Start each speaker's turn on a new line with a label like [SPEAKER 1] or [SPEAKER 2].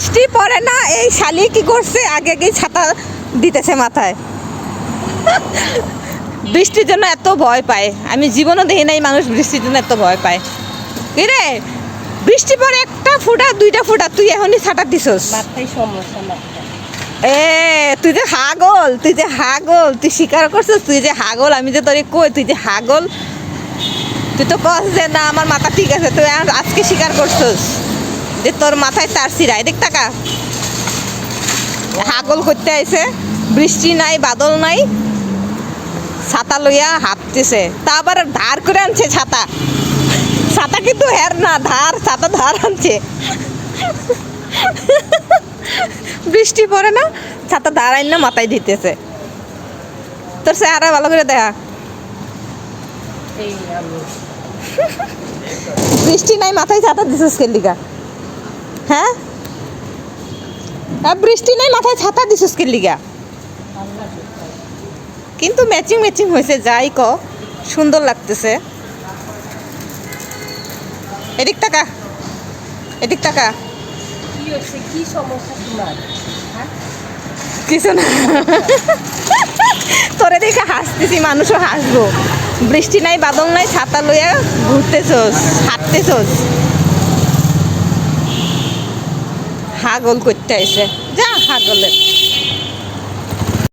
[SPEAKER 1] বৃষ্টি পড়ে না, এই শালি কি করছে, আগে গিয়ে ছাতা দিতেছে মাথায়। বৃষ্টির জন্য এত ভয় পায়, আমি জীবনও দেখি নাই মানুষ বৃষ্টির জন্য এত ভয় পায়। কি রে, বৃষ্টি পরে একটা ফুটা দুইটা ফুটা, তুই এখনই ছাতা দিছস।
[SPEAKER 2] মাথায় সমস্যা না।
[SPEAKER 1] এ তুই যে হাগল, তুই যে হাগল, তুই স্বীকার করছিস তুই যে হাগল। আমি যে তোরে কই তুই যে হাগল, তুই তো কস যে না আমার মাথা ঠিক আছে, তুই আজকে স্বীকার করছিস যে তোর মাথায় তার ছিঁড়ায়। দেখ টাকা হাগল করতে আইছে, বৃষ্টি নাই বাদল নাই, ছাতা লইয়া হাঁটতেছে, তা আবার ধার করে আনছে ছাতা। ছাতা কিন্তু হের না, ধার, ছাতা ধার আনছে। বৃষ্টি পড়ে না, ছাতা ধার আইন না মাথায় দিতেছে। তোর চেহারা ভালো করে দেখা। বৃষ্টি নাই মাথায় ছাতা দিছিস কে লিগা? হ্যাঁ, বৃষ্টি নাই মাথায় ছাতা দিছিস কে লিগা? কিন্তু ম্যাচিং ম্যাচিং হয়েছে, যাই ক সুন্দর লাগতেছে। এদিক টাকা, এদিক টাকা।
[SPEAKER 2] কি সমস্যা তোমার?
[SPEAKER 1] কিছু না, তোরে দেখে হাসতেছি, মানুষও হাসবো। বৃষ্টি নাই বাদল নাই, ছাতা লইয়া ঘুরতেছস, হাঁটতেছস, হাগল করতে আইছে। যা হাগলের।